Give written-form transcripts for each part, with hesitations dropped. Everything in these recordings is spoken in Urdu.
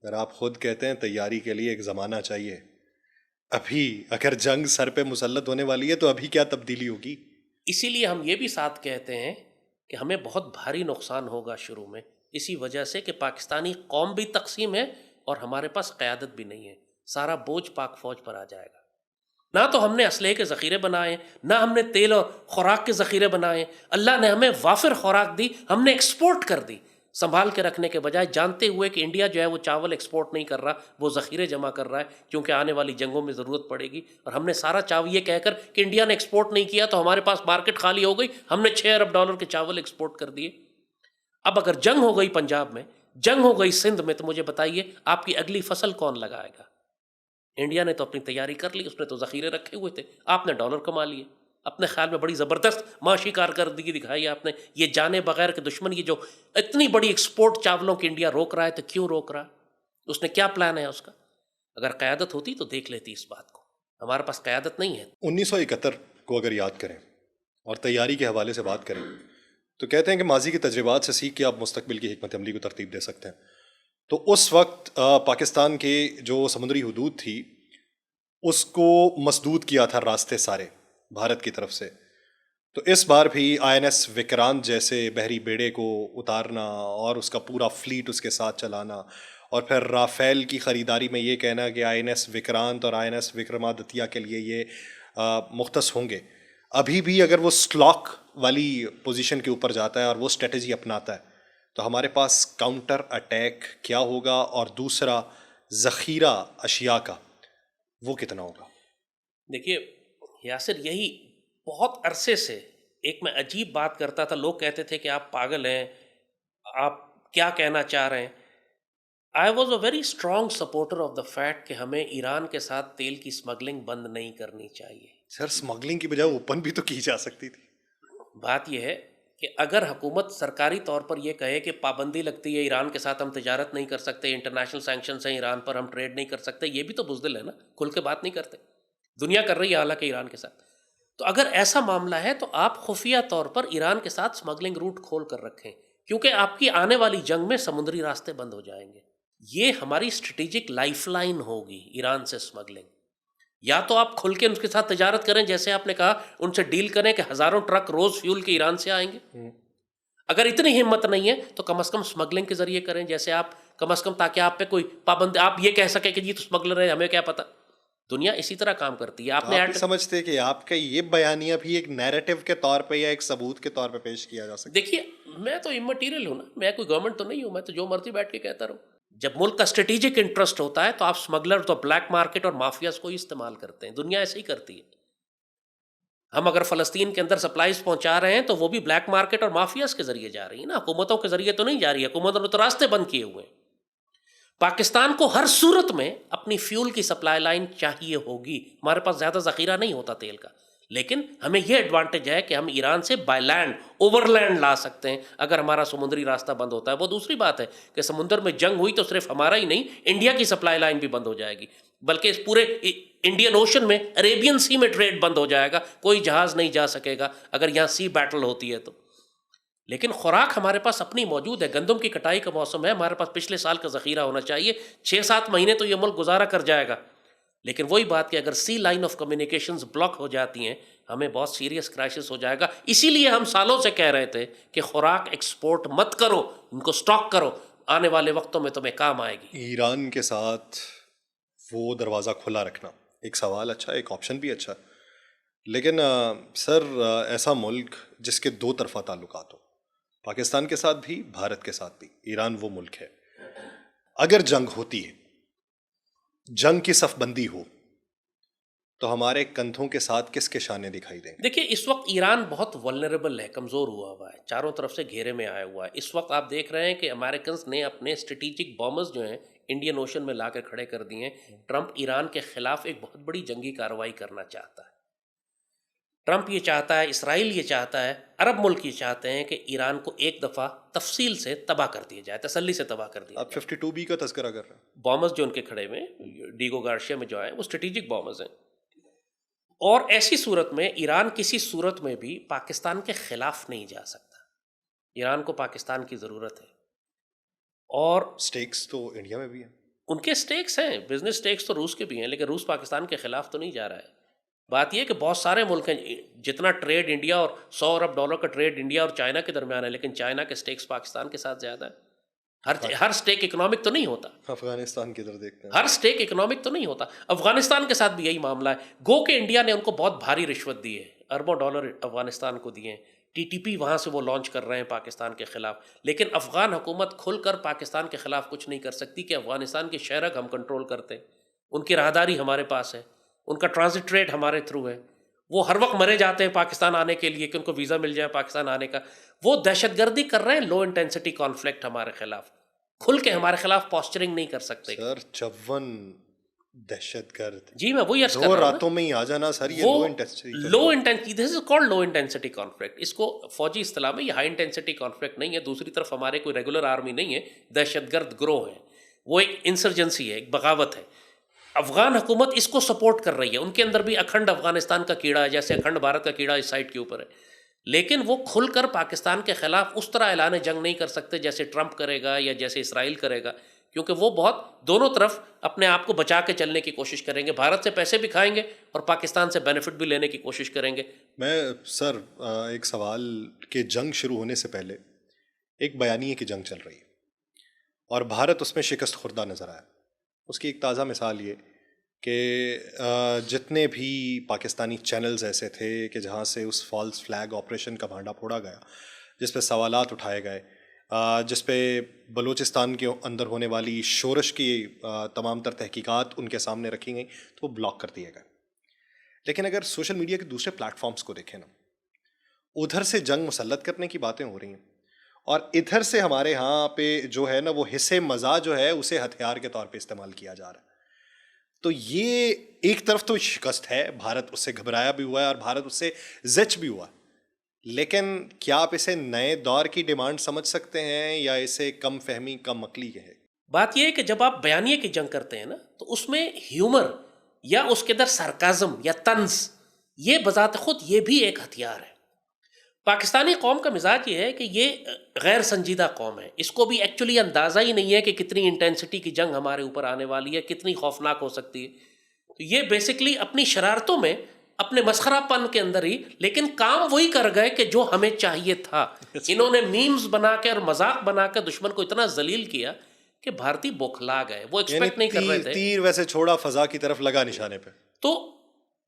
اگر آپ خود کہتے ہیں تیاری کے لیے ایک زمانہ چاہیے، ابھی اگر جنگ سر پہ مسلط ہونے والی ہے تو ابھی کیا تبدیلی ہوگی؟ اسی لیے ہم یہ بھی ساتھ کہتے ہیں کہ ہمیں بہت بھاری نقصان ہوگا شروع میں، اسی وجہ سے کہ پاکستانی قوم بھی تقسیم ہے اور ہمارے پاس قیادت بھی نہیں ہے. سارا بوجھ پاک فوج پر آ جائے گا. نہ تو ہم نے اسلحے کے ذخیرے بنائے، نہ ہم نے تیل اور خوراک کے ذخیرے بنائے. اللہ نے ہمیں وافر خوراک دی، ہم نے ایکسپورٹ کر دی سنبھال کے رکھنے کے بجائے، جانتے ہوئے کہ انڈیا جو ہے وہ چاول ایکسپورٹ نہیں کر رہا، وہ ذخیرے جمع کر رہا ہے کیونکہ آنے والی جنگوں میں ضرورت پڑے گی. اور ہم نے سارا چاول یہ کہہ کر کہ انڈیا نے ایکسپورٹ نہیں کیا تو ہمارے پاس مارکیٹ خالی ہو گئی، ہم نے $6 ارب کے چاول ایکسپورٹ کر دیے. اب اگر جنگ ہو گئی پنجاب میں، جنگ ہو گئی سندھ میں، تو مجھے بتائیے آپ کی اگلی فصل کون لگائے گا؟ انڈیا نے تو اپنی تیاری کر لی، اس نے تو ذخیرے رکھے ہوئے تھے، آپ نے ڈالر کما لیے. اپنے خیال میں بڑی زبردست معاشی کارکردگی دکھائی آپ نے. یہ جانے بغیر کہ دشمن یہ جو اتنی بڑی ایکسپورٹ چاولوں کی انڈیا روک رہا ہے، تو کیوں روک رہا ہے؟ اس نے کیا پلان ہے اس کا؟ اگر قیادت ہوتی تو دیکھ لیتی اس بات کو. ہمارے پاس قیادت نہیں ہے. 1971 کو اگر یاد کریں اور تیاری کے حوالے سے بات کریں تو کہتے ہیں کہ ماضی کے تجربات سے سیکھ کے آپ مستقبل کی حکمت عملی کو ترتیب دے سکتے ہیں. تو اس وقت پاکستان کے جو سمندری حدود تھی اس کو مسدود کیا تھا راستے سارے بھارت کی طرف سے. تو اس بار بھی آئی این ایس وکرانت جیسے بحری بیڑے کو اتارنا اور اس کا پورا فلیٹ اس کے ساتھ چلانا، اور پھر رافیل کی خریداری میں یہ کہنا کہ آئی این ایس وکرانت اور آئی این ایس وکرمادتیہ کے لیے یہ مختص ہوں گے. ابھی بھی اگر وہ سلاک والی پوزیشن کے اوپر جاتا ہے اور وہ اسٹریٹجی اپناتا ہے تو ہمارے پاس کاؤنٹر اٹیک کیا ہوگا، اور دوسرا ذخیرہ اشیاء کا وہ کتنا ہوگا؟ دیکھیے یاسر، یہی بہت عرصے سے ایک میں عجیب بات کرتا تھا. لوگ کہتے تھے کہ آپ پاگل ہیں، آپ کیا کہنا چاہ رہے ہیں. I was a very strong supporter of the fact کہ ہمیں ایران کے ساتھ تیل کی اسمگلنگ بند نہیں کرنی چاہیے. سر اسمگلنگ کی بجائے اوپن بھی تو کی جا سکتی تھی. بات یہ ہے کہ اگر حکومت سرکاری طور پر یہ کہے کہ پابندی لگتی ہے ایران کے ساتھ، ہم تجارت نہیں کر سکتے، انٹرنیشنل سینکشنز ہیں ایران پر، ہم ٹریڈ نہیں کر سکتے، یہ بھی تو بزدل ہے نا، کھل کے بات نہیں کرتے. دنیا کر رہی ہے حالانکہ ایران کے ساتھ. تو اگر ایسا معاملہ ہے تو آپ خفیہ طور پر ایران کے ساتھ اسمگلنگ روٹ کھول کر رکھیں، کیونکہ آپ کی آنے والی جنگ میں سمندری راستے بند ہو جائیں گے. یہ ہماری اسٹریٹجک لائف لائن ہوگی ایران سے اسمگلنگ. یا تو آپ کھل کے ان کے ساتھ تجارت کریں، جیسے آپ نے کہا ان سے ڈیل کریں کہ ہزاروں ٹرک روز فیول کے ایران سے آئیں گے. اگر اتنی ہمت نہیں ہے تو کم از کم اسمگلنگ کے ذریعے کریں، جیسے آپ کم از کم، تاکہ آپ پہ کوئی پابندی، آپ یہ کہہ سکیں کہ جی تو اسمگلر ہے، ہمیں کیا پتہ. دنیا اسی طرح کام کرتی ہے. آپ نہیں سمجھتے کہ آپ کا یہ بیانیہ بھی ایک نیریٹو کے طور پہ یا ایک ثبوت کے طور پہ پیش کیا جا سکتا ہے؟ دیکھیے میں تو امٹیریل ہوں نا، میں کوئی گورنمنٹ تو نہیں ہوں، میں تو جو مرضی بیٹھ کے کہتا رہوں. جب ملک کا اسٹریٹجک انٹرسٹ ہوتا ہے تو آپ اسمگلر تو بلیک مارکیٹ اور مافیاز کو ہی استعمال کرتے ہیں. دنیا ایسے ہی کرتی ہے. ہم اگر فلسطین کے اندر سپلائیز پہنچا رہے ہیں تو وہ بھی بلیک مارکیٹ اور مافیاز کے ذریعے جا رہی ہیں نا، حکومتوں کے ذریعے تو نہیں جا رہی ہے. حکومتوں نے تو راستے بند کیے ہوئے ہیں. پاکستان کو ہر صورت میں اپنی فیول کی سپلائی لائن چاہیے ہوگی. ہمارے پاس زیادہ ذخیرہ نہیں ہوتا تیل کا، لیکن ہمیں یہ ایڈوانٹیج ہے کہ ہم ایران سے بائی لینڈ، اوور لینڈ لا سکتے ہیں اگر ہمارا سمندری راستہ بند ہوتا ہے. وہ دوسری بات ہے کہ سمندر میں جنگ ہوئی تو صرف ہمارا ہی نہیں، انڈیا کی سپلائی لائن بھی بند ہو جائے گی، بلکہ اس پورے انڈین اوشن میں، عریبین سی میں ٹریڈ بند ہو جائے گا. کوئی جہاز نہیں جا سکے گا اگر یہاں سی بیٹل ہوتی ہے تو. لیکن خوراک ہمارے پاس اپنی موجود ہے. گندم کی کٹائی کا موسم ہے، ہمارے پاس پچھلے سال کا ذخیرہ ہونا چاہیے. 6-7 مہینے تو یہ ملک گزارا کر جائے گا. لیکن وہی بات کہ اگر سی لائن آف کمیونیکیشنز بلاک ہو جاتی ہیں، ہمیں بہت سیریس کرائسس ہو جائے گا. اسی لیے ہم سالوں سے کہہ رہے تھے کہ خوراک ایکسپورٹ مت کرو، ان کو سٹاک کرو، آنے والے وقتوں میں تمہیں کام آئے گی. ایران کے ساتھ وہ دروازہ کھلا رکھنا ایک سوال اچھا، ایک آپشن بھی اچھا، لیکن سر ایسا ملک جس کے دو طرفہ تعلقات ہوں، پاکستان کے ساتھ بھی، بھارت کے ساتھ بھی، ایران وہ ملک ہے، اگر جنگ ہوتی ہے، جنگ کی صف بندی ہو تو ہمارے کندھوں کے ساتھ کس کے شانے دکھائی دیں گے؟ دیکھیے اس وقت ایران بہت ولنریبل ہے، کمزور ہوا ہوا ہے، چاروں طرف سے گھیرے میں آیا ہوا ہے. اس وقت آپ دیکھ رہے ہیں کہ امریکنز نے اپنے اسٹریٹجک بامرز جو ہیں انڈین اوشن میں لا کے کھڑے کر دیے ہیں. ٹرمپ ایران کے خلاف ایک بہت بڑی جنگی کارروائی کرنا چاہتا ہے. ٹرمپ یہ چاہتا ہے، اسرائیل یہ چاہتا ہے، عرب ملک یہ چاہتے ہیں کہ ایران کو ایک دفعہ تفصیل سے تباہ کر دیا جائے، تسلی سے تباہ کر دیا آپ جائے. 52B کا تذکرہ کر رہے ہیں. بامرز جو ان کے کھڑے ہوئے ڈیگو گارشیا میں جو آئے وہ اسٹریٹجک بامرز ہیں. اور ایسی صورت میں ایران کسی صورت میں بھی پاکستان کے خلاف نہیں جا سکتا. ایران کو پاکستان کی ضرورت ہے. اور سٹیکس تو انڈیا میں بھی ہیں. ان کے سٹیکس ہیں، بزنس سٹیکس تو روس کے بھی ہیں، لیکن روس پاکستان کے خلاف تو نہیں جا رہا ہے. بات یہ ہے کہ بہت سارے ملک ہیں، جتنا ٹریڈ انڈیا اور $100 ارب کا ٹریڈ انڈیا اور چائنا کے درمیان ہے، لیکن چائنا کے سٹیکس پاکستان کے ساتھ زیادہ ہے. ہر سٹیک اکنامک تو نہیں ہوتا، افغانستان کی طرف دیکھتے ہیں. ہر سٹیک اکنامک تو نہیں ہوتا. افغانستان کے ساتھ بھی یہی معاملہ ہے. گو کہ انڈیا نے ان کو بہت بھاری رشوت دی ہے، اربوں ڈالر افغانستان کو دیے ہیں. ٹی ٹی پی وہاں سے وہ لانچ کر رہے ہیں پاکستان کے خلاف، لیکن افغان حکومت کھل کر پاکستان کے خلاف کچھ نہیں کر سکتی کہ افغانستان کے شہرک ہم کنٹرول کرتے ہیں، ان کی راہداری ہمارے پاس ہے، ان کا ٹرانزٹ ریٹ ہمارے تھرو ہے. وہ ہر وقت مرے جاتے ہیں پاکستان آنے کے لیے کہ ان کو ویزا مل جائے پاکستان آنے کا. وہ دہشت گردی کر رہے ہیں، لو انٹینسٹی کانفلکٹ ہمارے خلاف، کھل کے ہمارے خلاف پوسچرنگ نہیں کر سکتے. سر 54 دہشت گرد جی میں وہی عرض کر دو رہا ہوں راتوں میں ہی آ جانا سر، یہ وہ low intensity. Low intensity, this is called low intensity conflict. اس کو فوجی اصطلاح میں یہ ہائی انٹینسٹی کانفلکٹ نہیں ہے. دوسری طرف ہمارے کوئی ریگولر آرمی نہیں ہے، دہشت گرد گروہ ہیں، وہ ایک انسرجنسی ہے، ایک بغاوت ہے. افغان حکومت اس کو سپورٹ کر رہی ہے، ان کے اندر بھی اکھنڈ افغانستان کا کیڑا ہے جیسے اکھنڈ بھارت کا کیڑا اس سائٹ کے اوپر ہے. لیکن وہ کھل کر پاکستان کے خلاف اس طرح اعلان جنگ نہیں کر سکتے جیسے ٹرمپ کرے گا یا جیسے اسرائیل کرے گا، کیونکہ وہ بہت دونوں طرف اپنے آپ کو بچا کے چلنے کی کوشش کریں گے. بھارت سے پیسے بھی کھائیں گے اور پاکستان سے بینیفٹ بھی لینے کی کوشش کریں گے. میں سر ایک سوال کہ جنگ شروع ہونے سے پہلے ایک بیانیے کی جنگ چل رہی ہے اور بھارت اس میں شکست خوردہ نظر آیا. اس کی ایک تازہ مثال یہ کہ جتنے بھی پاکستانی چینلز ایسے تھے کہ جہاں سے اس فالس فلیگ آپریشن کا بھانڈا پھوڑا گیا، جس پہ سوالات اٹھائے گئے، جس پہ بلوچستان کے اندر ہونے والی شورش کی تمام تر تحقیقات ان کے سامنے رکھی گئیں، تو وہ بلاک کر دیے گئے. لیکن اگر سوشل میڈیا کے دوسرے پلیٹ فارمز کو دیکھیں نا، ادھر سے جنگ مسلط کرنے کی باتیں ہو رہی ہیں اور ادھر سے ہمارے ہاں پہ جو ہے نا وہ حصے مزاح جو ہے اسے ہتھیار کے طور پہ استعمال کیا جا رہا ہے. تو یہ ایک طرف تو شکست ہے، بھارت اس سے گھبرایا بھی ہوا ہے اور بھارت اس سے زچ بھی ہوا، لیکن کیا آپ اسے نئے دور کی ڈیمانڈ سمجھ سکتے ہیں یا اسے کم فہمی کم عقلی ہے؟ بات یہ ہے کہ جب آپ بیانیے کی جنگ کرتے ہیں نا تو اس میں ہیومر یا اس کے اندر سارکازم یا طنز، یہ بذات خود یہ بھی ایک ہتھیار ہے. پاکستانی قوم کا مزاج یہ ہے کہ یہ غیر سنجیدہ قوم ہے، اس کو بھی ایکچولی اندازہ ہی نہیں ہے کہ کتنی انٹینسٹی کی جنگ ہمارے اوپر آنے والی ہے، کتنی خوفناک ہو سکتی ہے. تو یہ بیسکلی اپنی شرارتوں میں، اپنے مسخرہ پن کے اندر ہی، لیکن کام وہی کر گئے کہ جو ہمیں چاہیے تھا. انہوں نے میمز بنا کے اور مذاق بنا کے دشمن کو اتنا ذلیل کیا کہ بھارتی بوکھلا گئے. وہ ایکسپیکٹ نہیں کر رہے تھے، تیر ویسے چھوڑا فضا کی طرف لگا نشانے پہ. تو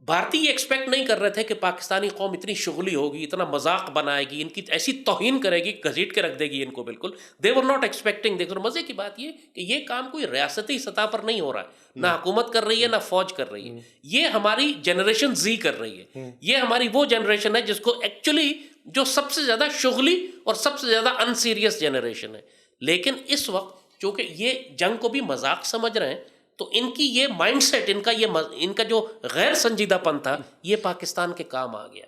بھارتی یہ ایکسپیکٹ نہیں کر رہے تھے کہ پاکستانی قوم اتنی شغلی ہوگی، اتنا مذاق بنائے گی، ان کی ایسی توہین کرے گی، گھسیٹ کے رکھ دے گی ان کو. بالکل دے ور ناٹ ایکسپیکٹنگ. دیکھو مزے کی بات یہ کہ یہ کام کوئی ریاستی سطح پر نہیں ہو رہا ہے، نہ حکومت کر رہی ہے نہ فوج کر رہی ہے، یہ ہماری جنریشن زی کر رہی ہے. یہ ہماری وہ جنریشن ہے جس کو ایکچولی جو سب سے زیادہ شغلی اور سب سے زیادہ ان سیریس جنریشن ہے. لیکن اس وقت چونکہ یہ جنگ کو بھی مذاق سمجھ رہے ہیں، تو ان کی یہ مائنڈ سیٹ، ان کا جو غیر سنجیدہ پن تھا، یہ پاکستان کے کام آ گیا.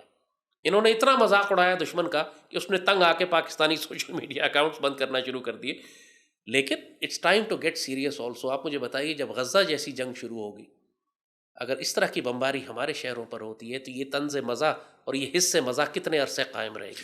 انہوں نے اتنا مذاق اڑایا دشمن کا کہ اس نے تنگ آ کے پاکستانی سوشل میڈیا اکاؤنٹس بند کرنا شروع کر دیے. لیکن it's time to get serious also. آپ مجھے بتائیے جب غزہ جیسی جنگ شروع ہوگی، اگر اس طرح کی بمباری ہمارے شہروں پر ہوتی ہے تو یہ طنز مزاح اور یہ حصے مزاح کتنے عرصے قائم رہے گی؟